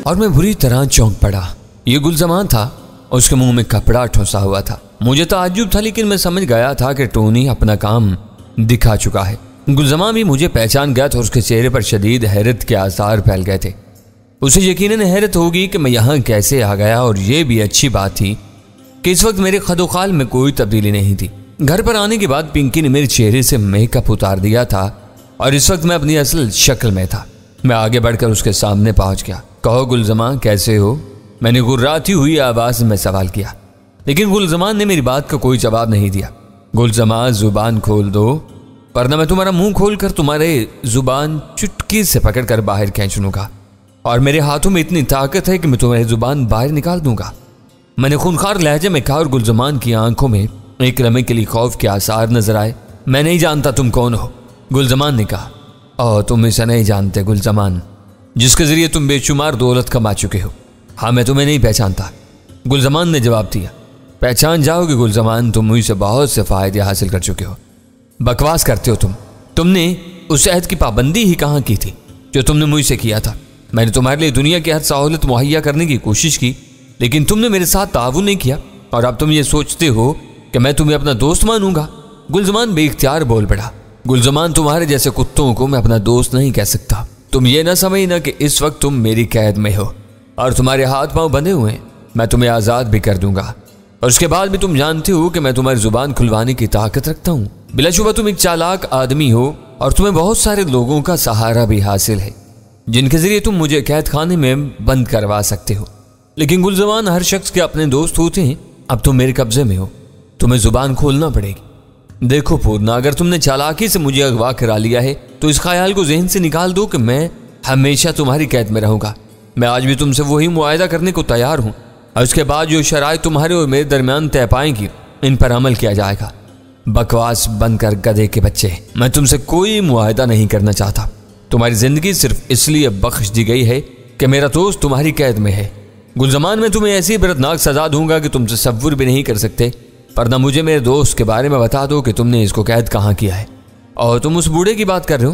اور میں بری طرح چونک پڑا۔ یہ گلزمان تھا، اس کے منہ میں کپڑا ٹھوسا ہوا تھا۔ مجھے تعجب تھا لیکن میں سمجھ گیا تھا کہ ٹونی اپنا کام دکھا چکا ہے۔ گلزمان بھی مجھے پہچان گیا تھا اور اس کے چہرے پر شدید حیرت کے آثار پھیل گئے تھے۔ اسے یقیناً حیرت ہوگی کہ میں یہاں کیسے آ گیا، اور یہ بھی اچھی بات تھی کہ اس وقت میرے خد و خال میں کوئی تبدیلی نہیں تھی۔ گھر پر آنے کے بعد پنکی نے میرے چہرے سے میک اپ اتار دیا تھا اور اس وقت میں اپنی اصل شکل میں تھا۔ میں آگے بڑھ کر اس کے سامنے پہنچ گیا۔ کہو گلزمان، کیسے ہو؟ میں نے گراتی ہوئی آواز میں سوال کیا، لیکن گلزمان نے میری بات کا کوئی جواب نہیں دیا۔ گلزمان، زبان کھول دو ورنہ میں تمہارا منہ کھول کر تمہارے زبان چٹکی سے پکڑ کر باہر کھینچ لوں گا، اور میرے ہاتھوں میں اتنی طاقت ہے کہ میں تمہاری زبان باہر نکال دوں گا۔ میں نے خونخوار لہجے میں کہا اور گلزمان کی آنکھوں میں ایک لمحے کے لیے خوف کے آثار نظر آئے۔ میں نہیں جانتا تم کون ہو، گلزمان نے کہا۔ اوہ، تم اسے نہیں جانتے گلزمان، جس کے ذریعے تم بے شمار دولت کما چکے ہو۔ ہاں، میں تمہیں نہیں پہچانتا، گلزمان نے جواب دیا۔ پہچان جاؤ گے گلزمان، تم مجھ سے بہت سے فائدے حاصل کر چکے ہو۔ بکواس کرتے ہو تم نے اس عہد کی پابندی ہی کہاں کی تھی جو تم نے مجھ سے کیا تھا؟ میں نے تمہارے لیے دنیا کی ہر سہولت مہیا کرنے کی کوشش کی، لیکن تم نے میرے ساتھ تعاون نہیں کیا، اور اب تم یہ سوچتے ہو کہ میں تمہیں اپنا دوست مانوں گا۔ گلزمان بے اختیار بول پڑا۔ گلزمان، تمہارے جیسے کتوں کو میں اپنا دوست نہیں کہہ سکتا۔ تم یہ نہ سمجھنا کہ اس وقت تم میری قید میں ہو اور تمہارے ہاتھ پاؤں بندھے ہوئے ہیں۔ میں تمہیں آزاد بھی کر دوں گا، اور اس کے بعد بھی تم جانتے ہو کہ میں تمہاری زبان کھلوانے کی طاقت رکھتا ہوں۔ بلا شبہ تم ایک چالاک آدمی ہو اور تمہیں بہت سارے لوگوں کا سہارا بھی حاصل ہے جن کے ذریعے تم مجھے قید خانے میں بند کروا سکتے ہو، لیکن گلزمان، ہر شخص کے اپنے دوست ہوتے ہیں۔ اب تم میرے قبضے میں ہو، تمہیں زبان کھولنا پڑے گی۔ دیکھو پورنا، اگر تم نے چالاکی سے مجھے اغوا کرا لیا ہے تو اس خیال کو ذہن سے نکال دو کہ میں ہمیشہ تمہاری قید میں رہوں گا۔ میں آج بھی تم سے وہی معاہدہ کرنے کو تیار ہوں، اور اس کے بعد جو شرائط تمہارے اور میرے درمیان طے پائیں گی ان پر عمل کیا جائے گا۔ بکواس بند کر گدھے کے بچے، میں تم سے کوئی معاہدہ نہیں کرنا چاہتا۔ تمہاری زندگی صرف اس لیے بخش دی گئی ہے کہ میرا دوست تمہاری قید میں ہے۔ گلزمان، میں تمہیں ایسی عبرتناک سزا دوں گا کہ تم تصور بھی نہیں کر سکتے، ورنہ مجھے میرے دوست کے بارے میں بتا دو کہ تم نے اس کو قید کہاں کیا ہے۔ اور تم اس بوڑھے کی بات کر رہے ہو؟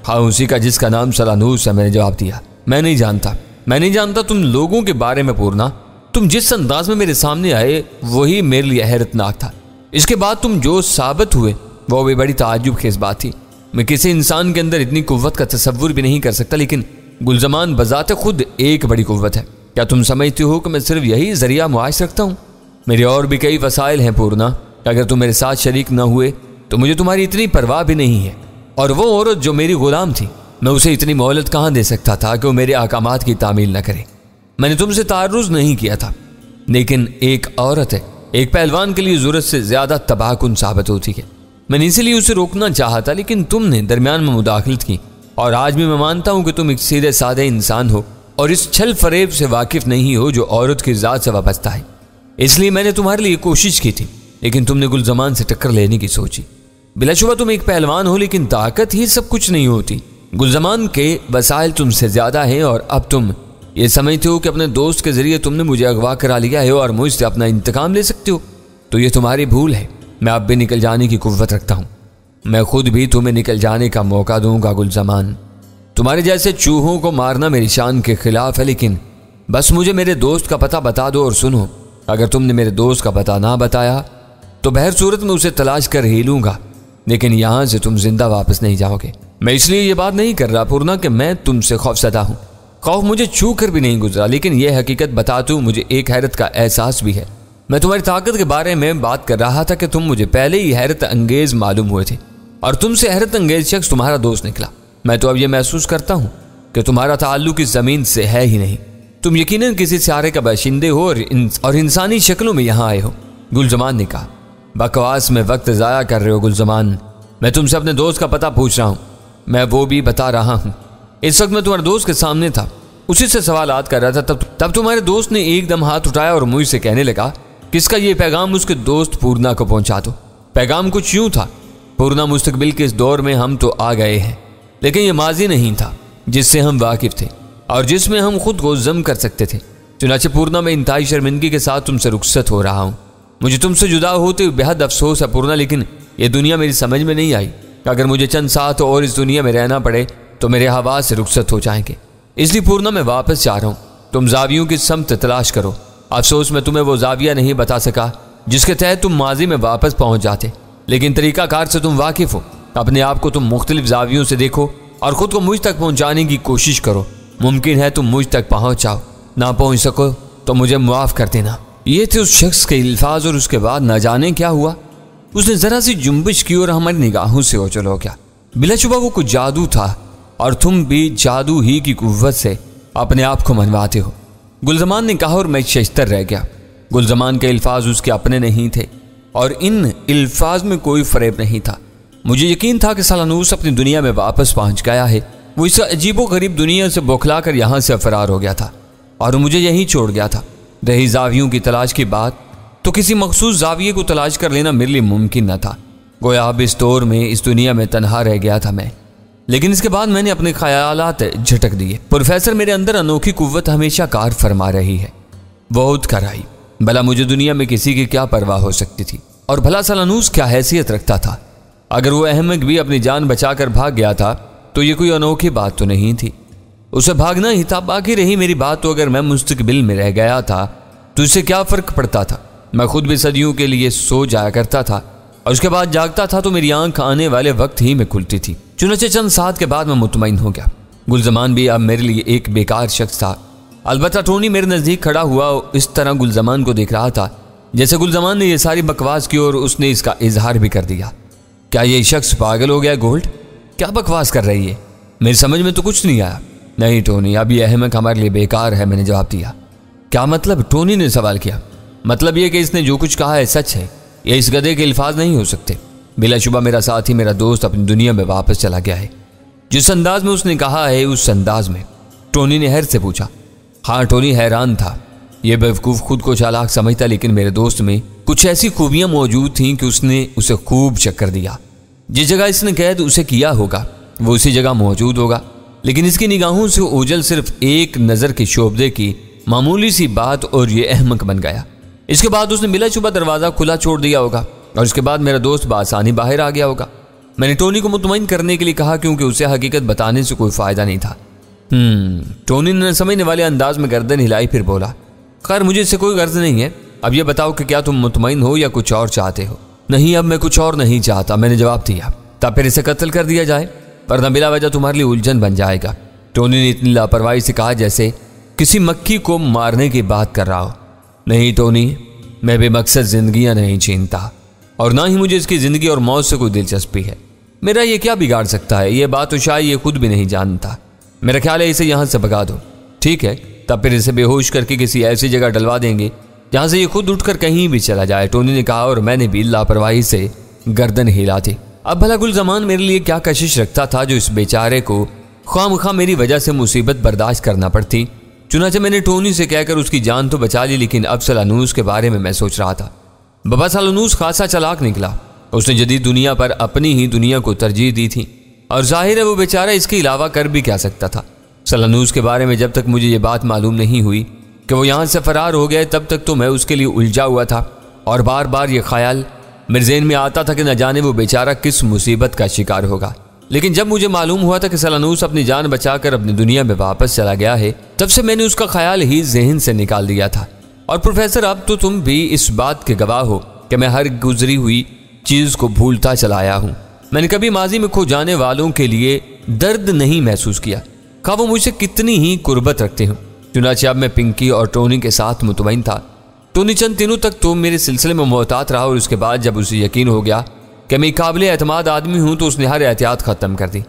ہاں، اسی کا جس کا نام سلانوس ہے، میں نے جواب دیا۔ میں نہیں جانتا تم لوگوں کے بارے میں پورنا۔ تم جس انداز میں میرے سامنے آئے وہی میرے لیے حیرتناک تھا۔ اس کے بعد تم جو ثابت ہوئے وہ بھی بڑی تعجب خیز بات تھی۔ میں کسی انسان کے اندر اتنی قوت کا تصور بھی نہیں کر سکتا، لیکن گلزمان بذات خود ایک بڑی قوت ہے۔ کیا تم سمجھتے ہو کہ میں صرف یہی ذریعہ معاش رکھتا ہوں؟ میرے اور بھی کئی وسائل ہیں پورنا۔ اگر تم میرے ساتھ شریک نہ ہوئے تو مجھے تمہاری اتنی پرواہ بھی نہیں ہے۔ اور وہ عورت جو میری غلام تھی، میں اسے اتنی مہلت کہاں دے سکتا تھا کہ وہ میرے احکامات کی تعمیل نہ کرے؟ میں نے تم سے تعرض نہیں کیا تھا، لیکن ایک عورت ہے، ایک پہلوان کے لیے ضرورت سے زیادہ تباہ کن ثابت ہوتی ہے۔ میں نے اسی لیے اسے روکنا چاہا تھا، لیکن تم نے درمیان میں مداخلت کی، اور آج بھی میں مانتا ہوں کہ تم ایک سیدھے سادے انسان ہو اور اس چھل فریب سے واقف نہیں ہو جو عورت کی ذات سے وابستہ ہے۔ اس لیے میں نے تمہارے لیے کوشش کی تھی، لیکن تم نے گلزمان سے ٹکر لینے کی سوچی۔ بلا شبہ تم ایک پہلوان ہو، لیکن طاقت ہی سب کچھ نہیں ہوتی۔ گلزمان کے وسائل تم سے زیادہ ہیں، اور اب تم یہ سمجھتے ہو کہ اپنے دوست کے ذریعے تم نے مجھے اغوا کرا لیا ہے اور مجھ سے اپنا انتقام لے سکتے ہو، تو یہ تمہاری بھول ہے۔ میں اب بھی نکل جانے کی قوت رکھتا ہوں۔ میں خود بھی تمہیں نکل جانے کا موقع دوں گا گلزمان۔ تمہارے جیسے چوہوں کو مارنا میری شان کے خلاف ہے، لیکن بس مجھے میرے دوست کا پتہ بتا دو، اور سنو، اگر تم نے میرے دوست کا پتہ نہ بتایا تو بہر صورت میں اسے تلاش کر ہی لوں گا، لیکن یہاں سے تم زندہ واپس نہیں جاؤ گے۔ میں اس لیے یہ بات نہیں کر رہا پورنا کہ میں تم سے خوف زدہ ہوں۔ خوف مجھے چھو کر بھی نہیں گزرا، لیکن یہ حقیقت بتاتے ہوئے مجھے ایک حیرت کا احساس بھی ہے۔ میں تمہاری طاقت کے بارے میں بات کر رہا تھا کہ تم مجھے پہلے ہی حیرت انگیز معلوم ہوئے تھے، اور تم سے حیرت انگیز شخص تمہارا دوست نکلا۔ میں تو اب یہ محسوس کرتا ہوں کہ تمہارا تعلق اس زمین سے ہے ہی نہیں۔ تم یقیناً کسی سیارے کا باشندے ہو اور انسانی شکلوں میں یہاں آئے ہو، گلزمان نے کہا۔ بکواس میں وقت ضائع کر رہے ہو گلزمان۔ میں تم سے اپنے دوست کا پتہ پوچھ رہا ہوں، میں وہ بھی بتا رہا ہوں۔ اس وقت میں تمہارے دوست کے سامنے تھا، اسی سے سوالات کر رہا تھا، تب تمہارے دوست نے ایک دم ہاتھ اٹھایا اور مجھ سے کہنے لگا کہ اس کا یہ پیغام اس کے دوست پورنا کو پہنچا دو۔ پیغام کچھ یوں تھا: پورنا، مستقبل کے اس دور میں ہم تو آ گئے ہیں، لیکن یہ ماضی نہیں تھا جس سے ہم واقف تھے اور جس میں ہم خود کو ضم کر سکتے تھے۔ چنانچہ پورنا، میں انتہائی شرمندگی کے ساتھ تم سے رخصت ہو رہا ہوں۔ مجھے تم سے جدا ہوتے ہوئے بہت افسوس ہے پورنا، لیکن یہ دنیا میری سمجھ میں نہیں آئی۔ اگر مجھے چند ساتھ اور اس دنیا میں رہنا پڑے تو میرے حواس سے رخصت ہو جائیں گے۔ اس لیے پورنا، میں واپس جا رہا ہوں۔ تم زاویوں کی سمت تلاش کرو۔ افسوس میں تمہیں وہ زاویہ نہیں بتا سکا جس کے تحت تم ماضی میں واپس پہنچ جاتے، لیکن طریقہ کار سے تم واقف ہو۔ اپنے آپ کو تم مختلف زاویوں سے دیکھو اور خود کو مجھ تک پہنچانے کی کوشش کرو۔ ممکن ہے تم مجھ تک پہنچ جاؤ، نہ پہنچ سکو تو مجھے معاف کر دینا۔ یہ تھے اس شخص کے الفاظ، اور اس کے بعد نہ جانے کیا ہوا۔ اس نے ذرا سی جنبش کی اور ہماری نگاہوں سے اوجھل ہو گیا۔ بلا شبہ وہ کچھ جادو تھا، اور تم بھی جادو ہی کی قوت سے اپنے آپ کو منواتے ہو، گلزمان نے کہا، اور میں ششتر رہ گیا۔ گلزمان کے الفاظ اس کے اپنے نہیں تھے، اور ان الفاظ میں کوئی فریب نہیں تھا۔ مجھے یقین تھا کہ سالانوس اپنی دنیا میں واپس پہنچ گیا ہے۔ وہ اس عجیب و غریب دنیا سے بوکھلا کر یہاں سے فرار ہو گیا تھا اور مجھے یہیں چھوڑ گیا تھا۔ رہی زاویوں کی تلاش کی بات، تو کسی مخصوص زاویے کو تلاش کر لینا میرے لیے ممکن نہ تھا۔ گویا اب اس دور میں اس دنیا میں تنہا رہ گیا تھا میں۔ لیکن اس کے بعد میں نے اپنے خیالات جھٹک دیے۔ پروفیسر میرے اندر انوکھی قوت ہمیشہ کار فرما رہی ہے، بہت کر آئی۔ بھلا مجھے دنیا میں کسی کی کیا پرواہ ہو سکتی تھی، اور بھلا سالانوس کیا حیثیت رکھتا تھا؟ اگر وہ احمق بھی اپنی جان بچا کر بھاگ گیا تھا تو یہ کوئی انوکھی بات تو نہیں تھی، اسے بھاگنا ہی تھا۔ باقی رہی میری بات، تو اگر میں مستقبل میں رہ گیا تھا تو اس سے کیا فرق پڑتا تھا؟ میں خود بھی صدیوں کے لیے سو جایا کرتا تھا، اور اس کے بعد جاگتا تھا تو میری آنکھ آنے والے وقت ہی میں کھلتی تھی۔ چنانچہ چند ساتھ کے بعد میں مطمئن ہو گیا۔ گلزمان بھی اب میرے لیے ایک بیکار شخص تھا۔ البتہ ٹونی میرے نزدیک کھڑا ہوا اس طرح گلزمان کو دیکھ رہا تھا جیسے گلزمان نے یہ ساری بکواس کی اور اس نے اس کا اظہار بھی کر دیا۔ کیا یہ شخص پاگل ہو گیا گولڈ؟ کیا بکواس کر رہی ہے؟ میری سمجھ میں تو کچھ نہیں آیا۔ نہیں ٹونی، اب یہ احمق ہمارے لیے بیکار ہے، میں نے جواب دیا۔ کیا مطلب؟ ٹونی نے سوال کیا۔ مطلب یہ کہ اس نے جو کچھ کہا ہے سچ ہے، یہ اس گدھے کے الفاظ نہیں ہو سکتے۔ بلا شبہ میرا ساتھی، میرا دوست اپنی دنیا میں واپس چلا گیا ہے۔ جس انداز میں اس نے کہا ہے اس انداز میں، ٹونی نے حیرت سے پوچھا۔ ہاں، ٹونی حیران تھا۔ یہ بیوقوف خود کو چالاک سمجھتا، لیکن میرے دوست میں کچھ ایسی خوبیاں موجود تھیں کہ اس نے اسے خوب چکر دیا۔ جس جگہ اس نے قید اسے کیا ہوگا وہ اسی جگہ موجود ہوگا، لیکن اس کی نگاہوں سے اوجھل صرف ایک نظر کے شعبدے کی معمولی سی بات، اور یہ احمق بن گیا۔ اس کے بعد اس نے بلا شبہ دروازہ کھلا چھوڑ دیا ہوگا، اور اس کے بعد میرا دوست بآسانی باہر آ گیا ہوگا۔ میں نے ٹونی کو مطمئن کرنے کے لیے کہا، کیونکہ اسے حقیقت بتانے سے کوئی فائدہ نہیں تھا۔ ٹونی نے سمجھنے والے انداز میں گردن ہلائی، پھر بولا، خیر مجھے اس سے کوئی غرض نہیں ہے۔ اب یہ بتاؤ کہ کیا تم مطمئن ہو یا کچھ اور چاہتے ہو؟ نہیں، اب میں کچھ اور نہیں چاہتا، میں نے جواب دیا۔ تب پھر اسے قتل کر دیا جائے، ورنہ بلا وجہ تمہارے لیے الجھن بن جائے گا۔ ٹونی نے اتنی لاپرواہی سے کہا جیسے کسی مکھی کو مارنے کی بات کر رہا ہو۔ نہیں ٹونی، میں بے مقصد زندگیاں نہیں چھینتا، اور نہ ہی مجھے اس کی زندگی اور موت سے کوئی دلچسپی ہے۔ میرا یہ کیا بگاڑ سکتا ہے؟ یہ بات تو شاید یہ خود بھی نہیں جانتا۔ میرا خیال ہے اسے یہاں سے بھگا دو۔ ٹھیک ہے، تب پھر اسے بے ہوش کر کے کسی ایسی جگہ ڈلوا دیں گے جہاں سے یہ خود اٹھ کر کہیں بھی چلا جائے، ٹونی نے کہا، اور میں نے بھی لاپرواہی سے گردن ہلا دی۔ اب بھلا گلزمان میرے لیے کیا کشش رکھتا تھا جو اس بیچارے کو خواہ مخواہ میری وجہ سے مصیبت برداشت کرنا پڑتی؟ چنانچہ میں نے ٹونی سے کہہ کر اس کی جان تو بچا لی، لیکن اب سالانوس کے بارے میں سوچ رہا تھا۔ بابا سالانوس خاصا چالاک نکلا۔ اس نے جدید دنیا پر اپنی ہی دنیا کو ترجیح دی تھی، اور ظاہر ہے وہ بیچارہ اس کے علاوہ کر بھی کیا سکتا تھا۔ سالانوس کے بارے میں جب تک مجھے یہ بات معلوم نہیں ہوئی کہ وہ یہاں سے فرار ہو گئے، تب تک تو میں اس کے لیے الجھا ہوا تھا، اور بار بار یہ خیال میرے ذہن میں آتا تھا کہ نہ جانے وہ بیچارہ کس مصیبت کا شکار ہوگا۔ لیکن جب مجھے معلوم ہوا تھا کہ سالانوس اپنی جان بچا کر اپنی دنیا میں واپس چلا گیا ہے، تب سے میں نے اس کا خیال ہی ذہن سے نکال دیا تھا۔ اور پروفیسر، اب تو تم بھی اس بات کے گواہ ہو کہ میں ہر گزری ہوئی چیز کو بھولتا چلا آیا ہوں۔ میں نے کبھی ماضی میں کھو جانے والوں کے لیے درد نہیں محسوس کیا، خواہ وہ مجھ سے کتنی ہی قربت رکھتے ہوں۔ چنانچہ اب میں پنکی اور ٹونی کے ساتھ مطمئن تھا۔ ٹونی چند دنوں تک تو میرے سلسلے میں محتاط رہا، اور اس کے بعد جب اسے یقین ہو گیا کہ میں قابل اعتماد آدمی ہوں تو اس نے ہر احتیاط ختم کر دی۔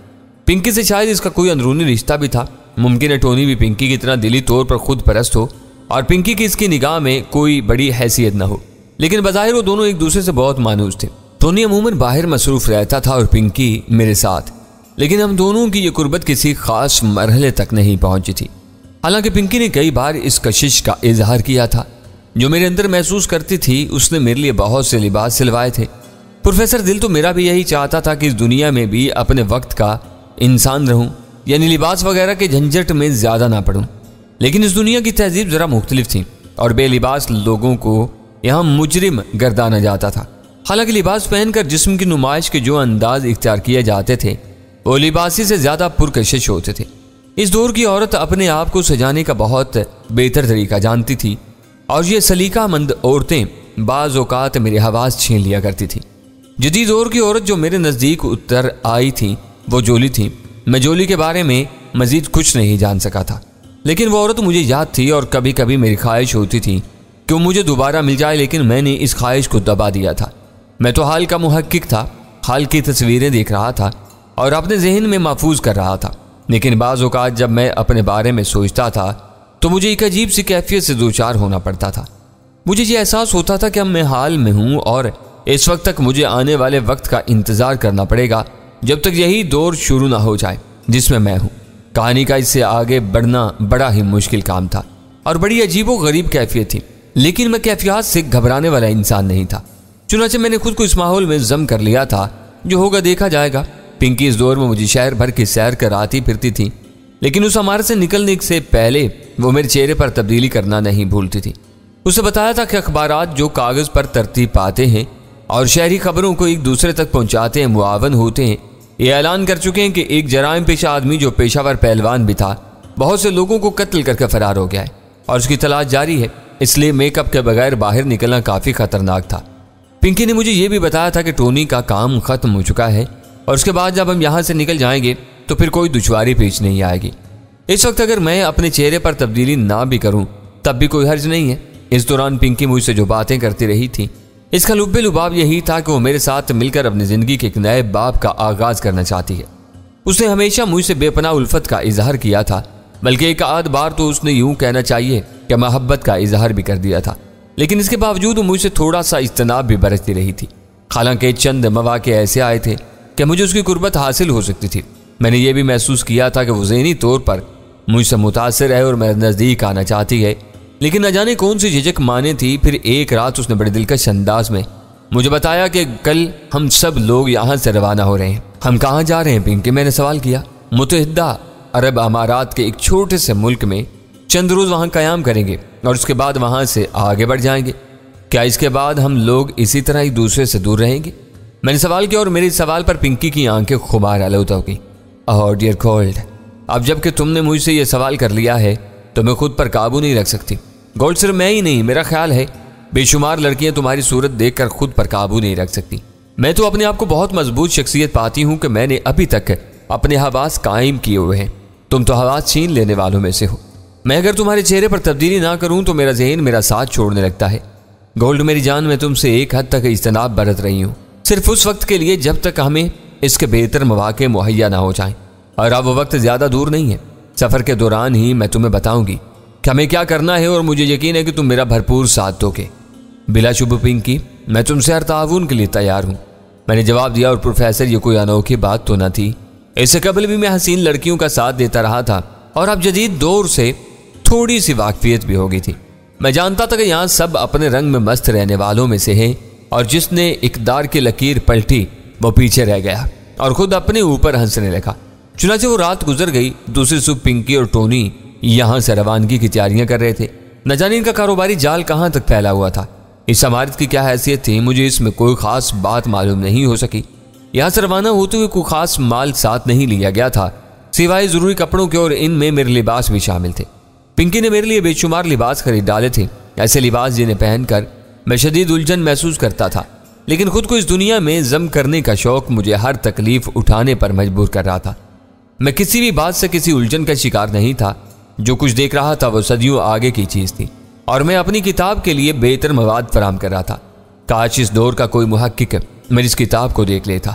پنکی سے شاید اس کا کوئی اندرونی رشتہ بھی تھا۔ ممکن ہے ٹونی بھی پنکی کی طرح دلی طور پر خود پرست ہو، اور پنکی کی اس کی نگاہ میں کوئی بڑی حیثیت نہ ہو، لیکن بظاہر وہ دونوں ایک دوسرے سے بہت مانوس تھے۔ ٹونی عموماً باہر مصروف رہتا تھا اور پنکی میرے ساتھ، لیکن ہم دونوں کی یہ قربت کسی خاص مرحلے تک نہیں پہنچی تھی۔ حالانکہ پنکی نے کئی بار اس کشش کا اظہار کیا تھا جو میرے اندر محسوس کرتی تھی۔ اس نے میرے لیے بہت سے لباس سلوائے تھے۔ پروفیسر، دل تو میرا بھی یہی چاہتا تھا کہ اس دنیا میں بھی اپنے وقت کا انسان رہوں، یعنی لباس وغیرہ کے جھنجھٹ میں زیادہ نہ پڑوں، لیکن اس دنیا کی تہذیب ذرا مختلف تھی، اور بے لباس لوگوں کو یہاں مجرم گردانا جاتا تھا۔ حالانکہ لباس پہن کر جسم کی نمائش کے جو انداز اختیار کیے جاتے تھے وہ لباسی سے زیادہ پرکشش ہوتے تھے۔ اس دور کی عورت اپنے آپ کو سجانے کا بہت بہتر طریقہ جانتی تھی اور یہ سلیقہ مند عورتیں بعض اوقات میرے حواس چھین لیا کرتی تھی۔ جدید دور کی عورت جو میرے نزدیک اتر آئی تھی وہ جولی تھی۔ میں جولی کے بارے میں مزید کچھ نہیں جان سکا تھا، لیکن وہ عورت مجھے یاد تھی اور کبھی کبھی میری خواہش ہوتی تھی کہ وہ مجھے دوبارہ مل جائے، لیکن میں نے اس خواہش کو دبا دیا تھا۔ میں تو حال کا محقق تھا، حال کی تصویریں دیکھ رہا تھا اور اپنے ذہن میں محفوظ کر رہا تھا، لیکن بعض اوقات جب میں اپنے بارے میں سوچتا تھا تو مجھے ایک عجیب سی کیفیت سے دوچار ہونا پڑتا تھا۔ مجھے یہ احساس ہوتا تھا کہ اب میں حال میں ہوں اور اس وقت تک مجھے آنے والے وقت کا انتظار کرنا پڑے گا جب تک یہی دور شروع نہ ہو جائے جس میں ہوں۔ کہانی کا اس سے آگے بڑھنا بڑا ہی مشکل کام تھا اور بڑی عجیب و غریب کیفیت تھی، لیکن میں کیفیات سے گھبرانے والا انسان نہیں تھا۔ چنانچہ میں نے خود کو اس ماحول میں ضم کر لیا تھا، جو ہوگا دیکھا جائے گا۔ پنکی اس دور میں مجھے شہر بھر کی سیر کراتی پھرتی تھی، لیکن اس عمارت سے نکلنے سے پہلے وہ میرے چہرے پر تبدیلی کرنا نہیں بھولتی تھی۔ اسے بتایا تھا کہ اخبارات جو کاغذ پر ترتیب پاتے ہیں اور شہری خبروں کو ایک دوسرے تک پہنچاتے ہیں معاون ہوتے ہیں، یہ اعلان کر چکے ہیں کہ ایک جرائم پیشہ آدمی جو پیشہ ور پہلوان بھی تھا بہت سے لوگوں کو قتل کر کے فرار ہو گیا ہے اور اس کی تلاش جاری ہے، اس لیے میک اپ کے بغیر باہر نکلنا کافی خطرناک تھا۔ پنکی نے مجھے یہ بھی بتایا تھا کہ ٹونی کا کام ختم ہو چکا ہے اور اس کے بعد جب ہم یہاں سے نکل جائیں گے تو پھر کوئی دشواری پیش نہیں آئے گی۔ اس وقت اگر میں اپنے چہرے پر تبدیلی نہ بھی کروں تب بھی کوئی حرج نہیں ہے۔ اس دوران پنکی مجھ سے جو باتیں کرتی رہی تھی اس کا لب لباب یہی تھا کہ وہ میرے ساتھ مل کر اپنی زندگی کے ایک نئے باب کا آغاز کرنا چاہتی ہے۔ اس نے ہمیشہ مجھ سے بے پناہ الفت کا اظہار کیا تھا، بلکہ ایک آدھ بار تو اس نے یوں کہنا چاہیے کہ محبت کا اظہار بھی کر دیا تھا، لیکن اس کے باوجود وہ مجھ سے تھوڑا سا اجتناب بھی برتتی رہی تھی۔ حالانکہ چند مواقع ایسے آئے تھے کہ مجھے اس کی قربت حاصل ہو سکتی تھی۔ میں نے یہ بھی محسوس کیا تھا کہ وہ ذہنی طور پر مجھ سے متاثر ہے اور میرے نزدیک آنا چاہتی ہے، لیکن نہ جانے کون سی جھجک مانے تھی۔ پھر ایک رات اس نے بڑے دلکش انداز میں مجھے بتایا کہ کل ہم سب لوگ یہاں سے روانہ ہو رہے ہیں۔ ہم کہاں جا رہے ہیں پنکی؟ میں نے سوال کیا۔ متحدہ عرب امارات کے ایک چھوٹے سے ملک میں چند روز وہاں قیام کریں گے اور اس کے بعد وہاں سے آگے بڑھ جائیں گے۔ کیا اس کے بعد ہم لوگ اسی طرح ایک دوسرے سے دور رہیں گے؟ میں نے سوال کیا اور میرے سوال پر پنکی کی آنکھیں خمار آلود ہو گئی۔ اوہ ڈیئر گولڈ، اب جب کہ تم نے مجھ سے یہ سوال کر لیا ہے تو میں خود پر قابو نہیں رکھ سکتی۔ گولڈ صرف میں ہی نہیں، میرا خیال ہے بے شمار لڑکیاں تمہاری صورت دیکھ کر خود پر قابو نہیں رکھ سکتی۔ میں تو اپنے آپ کو بہت مضبوط شخصیت پاتی ہوں کہ میں نے ابھی تک اپنے حواس قائم کیے ہوئے ہیں، تم تو حواس چھین لینے والوں میں سے ہو۔ میں اگر تمہارے چہرے پر تبدیلی نہ کروں تو میرا ذہن میرا ساتھ چھوڑنے لگتا ہے۔ گولڈ میری جان، میں تم سے ایک حد تک اجتناب برت رہی ہوں، صرف اس وقت کے لیے جب تک ہمیں اس کے بہتر مواقع مہیا نہ ہو جائیں، اور اب وہ وقت زیادہ دور نہیں ہے۔ سفر کے دوران ہی میں تمہیں بتاؤں گی کہ ہمیں کیا کرنا ہے اور مجھے یقین ہے کہ تم میرا بھرپور ساتھ دو گے۔ بلا شبہ پنکی، میں تم سے ہر تعاون کے لیے تیار ہوں، میں نے جواب دیا۔ اور پروفیسر یہ کوئی انوکھی بات تو نہ تھی، اس سے قبل بھی میں حسین لڑکیوں کا ساتھ دیتا رہا تھا اور اب جدید دور سے تھوڑی سی واقفیت بھی ہو گئی تھی۔ میں جانتا تھا کہ یہاں سب اپنے رنگ میں مست رہنے والوں میں سے ہیں، اور جس نے اقدار کی لکیر پلٹی وہ پیچھے رہ گیا اور خود اپنے اوپر ہنسنے لگا۔ چنانچہ وہ رات گزر گئی، دوسری صبح پنکی اور ٹونی یہاں سے روانگی کی تیاریاں کر رہے تھے۔ نہ جانے ان کا کاروباری جال کہاں تک پھیلا ہوا تھا۔ اس عمارت کی کیا حیثیت تھی مجھے اس میں کوئی خاص بات معلوم نہیں ہو سکی۔ یہاں سے روانہ ہوتے ہوئے کوئی خاص مال ساتھ نہیں لیا گیا تھا سوائے ضروری کپڑوں کے، اور ان میں میرے لباس بھی شامل تھے۔ پنکی نے میرے لیے بے شمار لباس خرید ڈالے تھے، ایسے لباس جنہیں پہن کر میں شدید الجھن محسوس کرتا تھا، لیکن خود کو اس دنیا میں ضم کرنے کا شوق مجھے ہر تکلیف اٹھانے پر مجبور کر رہا تھا۔ میں کسی بھی بات سے کسی الجھن کا شکار نہیں تھا۔ جو کچھ دیکھ رہا تھا وہ صدیوں آگے کی چیز تھی، اور میں اپنی کتاب کے لیے بہتر مواد فراہم کر رہا تھا۔ کاش اس دور کا کوئی محقق میری اس کتاب کو دیکھ لیتا۔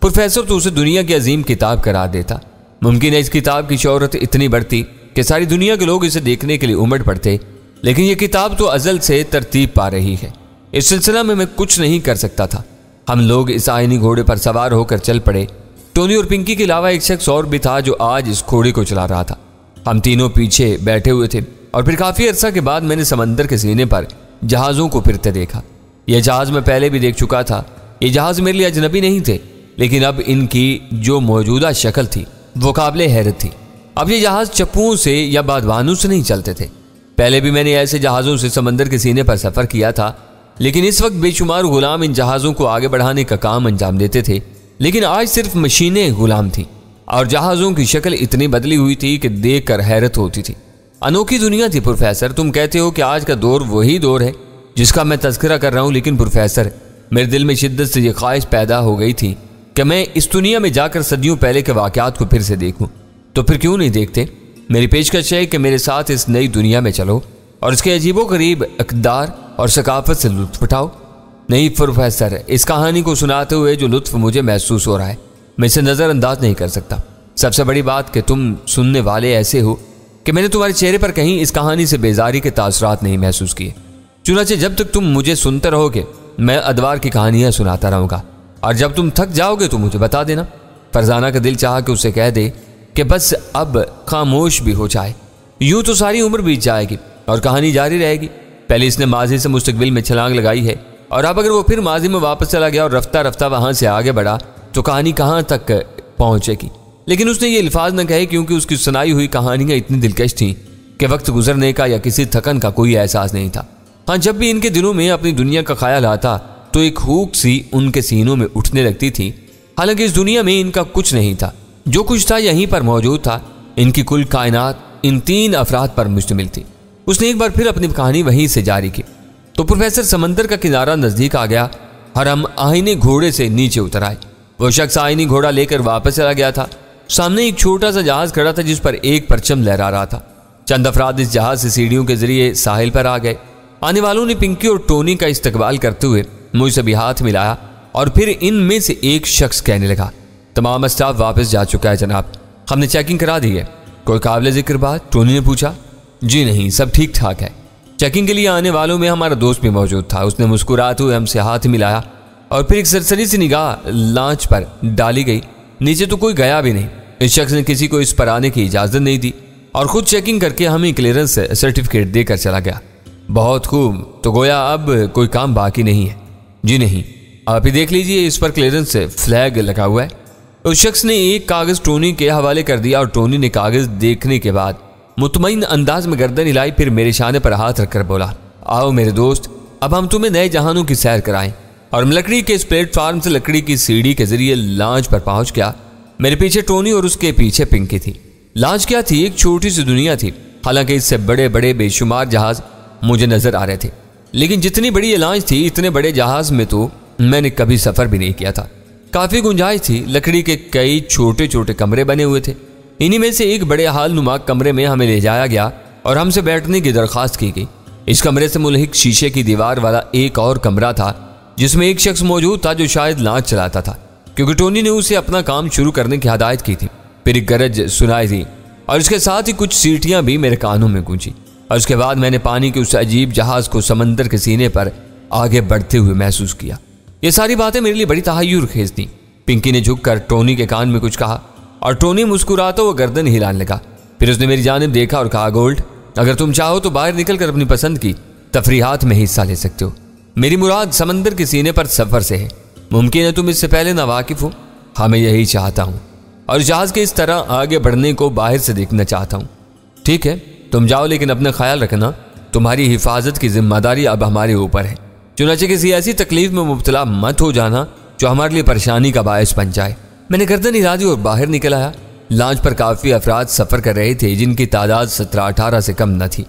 پروفیسر تو اسے دنیا کی عظیم کتاب قرار دیتا۔ ممکن ہے اس کتاب کی شہرت اتنی بڑھتی کہ ساری دنیا کے لوگ اسے دیکھنے کے لیے امڑ پڑتے، لیکن یہ کتاب تو ازل سے ترتیب پا رہی ہے۔ اس سلسلہ میں کچھ نہیں کر سکتا تھا۔ ہم لوگ اس آئینی گھوڑے پر سوار ہو کر چل پڑے۔ ٹونی اور پنکی کے علاوہ ایک شخص اور بھی تھا جو آج اس گھوڑے کو چلا رہا تھا۔ ہم تینوں پیچھے بیٹھے ہوئے تھے، اور پھر کافی عرصہ کے بعد میں نے سمندر کے سینے پر جہازوں کو پھرتے دیکھا۔ یہ جہاز میں پہلے بھی دیکھ چکا تھا۔ یہ جہاز میرے لیے اجنبی نہیں تھے، لیکن اب ان کی جو موجودہ شکل تھی وہ قابل حیرت تھی۔ اب یہ جہاز چپوؤں سے یا بادبانوں سے نہیں چلتے تھے۔ پہلے بھی میں نے ایسے جہازوں سے سمندر کے سینے پر سفر کیا تھا، لیکن اس وقت بے شمار غلام ان جہازوں کو آگے بڑھانے کا کام انجام دیتے تھے، لیکن آج صرف مشینیں غلام تھیں۔ اور جہازوں کی شکل اتنی بدلی ہوئی تھی کہ دیکھ کر حیرت ہوتی تھی۔ انوکھی دنیا تھی پروفیسر۔ تم کہتے ہو کہ آج کا دور وہی دور ہے جس کا میں تذکرہ کر رہا ہوں، لیکن پروفیسر میرے دل میں شدت سے یہ خواہش پیدا ہو گئی تھی کہ میں اس دنیا میں جا کر صدیوں پہلے کے واقعات کو پھر سے دیکھوں۔ تو پھر کیوں نہیں دیکھتے؟ میری پیشکش ہے کہ میرے ساتھ اس نئی دنیا میں چلو اور اس کے عجیب و غریب اقدار اور ثقافت سے لطف اٹھاؤ۔ نہیں پروفیسر، اس کہانی کو سناتے ہوئے جو لطف مجھے محسوس ہو رہا ہے میں اسے نظر انداز نہیں کر سکتا۔ سب سے بڑی بات کہ تم سننے والے ایسے ہو کہ میں نے تمہارے چہرے پر کہیں اس کہانی سے بیزاری کے تاثرات نہیں محسوس کیے۔ چنانچہ جب تک تم مجھے سنتے رہو گے میں ادوار کی کہانیاں سناتا رہوں گا، اور جب تم تھک جاؤ گے تو مجھے بتا دینا۔ فرزانہ کا دل چاہا کہ اسے کہہ دے کہ بس اب خاموش بھی ہو جائے، یوں تو ساری عمر بیت جائے گی اور کہانی جاری رہے گی۔ پہلے اس نے ماضی سے مستقبل میں چھلانگ لگائی ہے، اور اب اگر وہ پھر ماضی میں واپس چلا گیا اور رفتہ رفتہ وہاں سے آگے بڑھا تو کہانی کہاں تک پہنچے گی۔ لیکن اس نے یہ الفاظ نہ کہے کیونکہ اس کی سنائی ہوئی کہانیاں اتنی دلکش تھیں کہ وقت گزرنے کا یا کسی تھکن کا کوئی احساس نہیں تھا۔ ہاں، جب بھی ان کے دلوں میں اپنی دنیا کا خیال آتا تو ایک ہوک سی ان کے سینوں میں اٹھنے لگتی تھی۔ حالانکہ اس دنیا میں ان کا کچھ نہیں تھا، جو کچھ تھا یہیں پر موجود تھا۔ ان کی کل کائنات ان 3 افراد پر مشتمل تھی۔ اس نے ایک بار پھر اپنی کہانی وہیں سے جاری کی تو پروفیسر سمندر کا کنارہ نزدیک آ گیا اور ہم آئینی گھوڑے سے نیچے اتر آئے۔ وہ شخص آئینی گھوڑا لے کر واپس چلا گیا تھا۔ سامنے ایک چھوٹا سا جہاز کھڑا تھا جس پر ایک پرچم لہرا رہا تھا۔ چند افراد اس جہاز سے سیڑھیوں کے ذریعے ساحل پر آ گئے۔ آنے والوں نے پنکی اور ٹونی کا استقبال کرتے ہوئے مجھ سے بھی ہاتھ ملایا، اور پھر ان میں سے ایک شخص کہنے لگا، تمام اسٹاف واپس جا چکا ہے جناب، ہم نے چیکنگ کرا دی ہے۔ کوئی قابل ذکر بات؟ ٹونی نے پوچھا۔ جی نہیں، سب ٹھیک ٹھاک ہے۔ چیکنگ کے لیے آنے والوں میں ہمارا دوست بھی موجود تھا۔ اس نے مسکراتے ہوئے ہم سے ہاتھ ملایا اور پھر ایک سرسری سی نگاہ لانچ پر ڈالی گئی۔ نیچے تو کوئی گیا بھی نہیں۔ اس شخص نے کسی کو اس پر آنے کی اجازت نہیں دی اور خود چیکنگ کر کے ہمیں کلیئرنس سرٹیفکیٹ دے کر چلا گیا۔ بہت خوب، تو گویا اب کوئی کام باقی نہیں ہے؟ جی نہیں، آپ ہی دیکھ لیجئے، اس پر کلیئرنس فلیگ لگا ہوا ہے۔ اس شخص نے ایک کاغذ ٹونی کے حوالے کر دیا اور ٹونی نے کاغذ دیکھنے کے بعد مطمئن انداز میں گردن ہلائی، پھر میرے شانے پر ہاتھ رکھ کر بولا، آؤ میرے دوست، اب ہم تمہیں نئے جہانوں کی سیر کرائیں۔ اور لکڑی کے اس پلیٹ فارم سے لکڑی کی سیڑھی کے ذریعے لانچ پر پہنچ گیا۔ میرے پیچھے ٹونی اور اس کے پیچھے پنکی تھی۔ لانچ کیا تھی؟ ایک چھوٹی سی دنیا تھی، حالانکہ اس سے بڑے بڑے بے شمار جہاز مجھے نظر آ رہے تھے، لیکن جتنی بڑی یہ لانچ تھی اتنے بڑے جہاز میں تو میں نے کبھی سفر بھی نہیں کیا تھا۔ کافی گنجائش تھی، لکڑی کے کئی چھوٹے چھوٹے کمرے بنے ہوئے تھے۔ انہی میں سے ایک بڑے ہال نما کمرے میں ہمیں لے جایا گیا اور ہم سے بیٹھنے کی درخواست کی گئی۔ اس کمرے سے ملحق شیشے کی دیوار والا ایک اور کمرہ تھا جس میں ایک شخص موجود تھا جو شاید لانچ چلاتا تھا، کیونکہ ٹونی نے اسے اپنا کام شروع کرنے کی ہدایت کی تھی۔ پھر ایک گرج سنائی دی اور اس کے ساتھ ہی کچھ سیٹیاں بھی میرے کانوں میں گونجی، اور اس کے بعد میں نے پانی کے اس عجیب جہاز کو سمندر کے سینے پر آگے بڑھتے ہوئے محسوس کیا۔ یہ ساری باتیں میرے لیے بڑی تحیر خیز تھیں۔ پنکی نے جھک کر ٹونی کے کان میں کچھ کہا اور ٹونی مسکراتا وہ گردن ہلانے لگا۔ پھر اس نے میری جانب دیکھا اور کہا، گولڈ، اگر تم چاہو تو باہر نکل کر اپنی پسند کی تفریحات میں حصہ لے سکتے ہو۔ میری مراد سمندر کے سینے پر سفر سے ہے۔ ممکن ہے تم اس سے پہلے ناواقف ہو۔ ہاں، میں یہی چاہتا ہوں اور جہاز کے اس طرح آگے بڑھنے کو باہر سے دیکھنا چاہتا ہوں۔ ٹھیک ہے، تم جاؤ، لیکن اپنا خیال رکھنا، تمہاری حفاظت کی ذمہ داری اب ہمارے اوپر ہے۔ چنانچہ کسی ایسی تکلیف میں مبتلا مت ہو جانا جو ہمارے لیے پریشانی کا باعث بن جائے۔ میں نے گردن ہلا دی اور باہر نکل آیا۔ لانچ پر کافی افراد سفر کر رہے تھے جن کی تعداد 17-18 سے کم نہ تھی،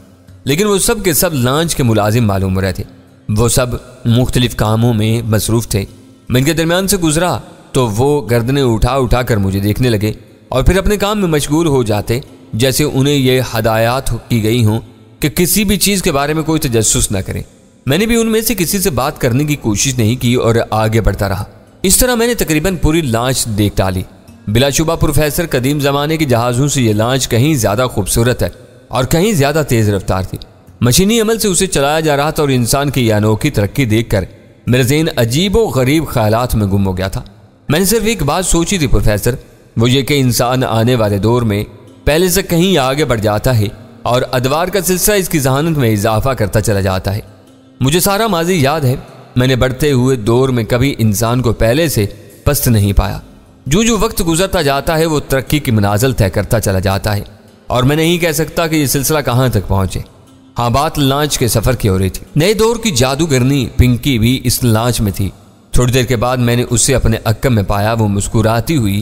لیکن وہ سب کے سب لانچ کے ملازم معلوم ہو رہے تھے۔ وہ سب مختلف کاموں میں مصروف تھے۔ میں ان کے درمیان سے گزرا تو وہ گردنیں اٹھا اٹھا کر مجھے دیکھنے لگے اور پھر اپنے کام میں مشغول ہو جاتے، جیسے انہیں یہ ہدایات کی گئی ہوں کہ کسی بھی چیز کے بارے میں کوئی تجسس نہ کریں۔ میں نے بھی ان میں سے کسی سے بات کرنے کی کوشش نہیں کی اور آگے بڑھتا رہا۔ اس طرح میں نے تقریباً پوری لانچ دیکھ ڈالی۔ بلا شبہ پروفیسر، قدیم زمانے کے جہازوں سے یہ لانچ کہیں زیادہ خوبصورت ہے اور کہیں زیادہ تیز رفتار تھی۔ مشینی عمل سے اسے چلایا جا رہا تھا اور انسان کی یہ انوکھی ترقی دیکھ کر میرا ذہن عجیب و غریب خیالات میں گم ہو گیا تھا۔ میں نے صرف ایک بات سوچی تھی پروفیسر، وہ یہ کہ انسان آنے والے دور میں پہلے سے کہیں آگے بڑھ جاتا ہے اور ادوار کا سلسلہ اس کی ذہانت میں اضافہ کرتا چلا جاتا ہے۔ مجھے سارا ماضی یاد ہے، میں نے بڑھتے ہوئے دور میں کبھی انسان کو پہلے سے پست نہیں پایا۔ جو وقت گزرتا جاتا ہے وہ ترقی کی منازل طے کرتا چلا جاتا ہے، اور میں نہیں کہہ سکتا کہ یہ سلسلہ کہاں تک پہنچے۔ ہاں، بات لانچ کے سفر کی ہو رہی تھی۔ نئے دور کی جادوگرنی پنکی بھی اس لانچ میں تھی۔ تھوڑی دیر کے بعد میں نے اسے اپنے عقب میں پایا۔ وہ مسکراتی ہوئی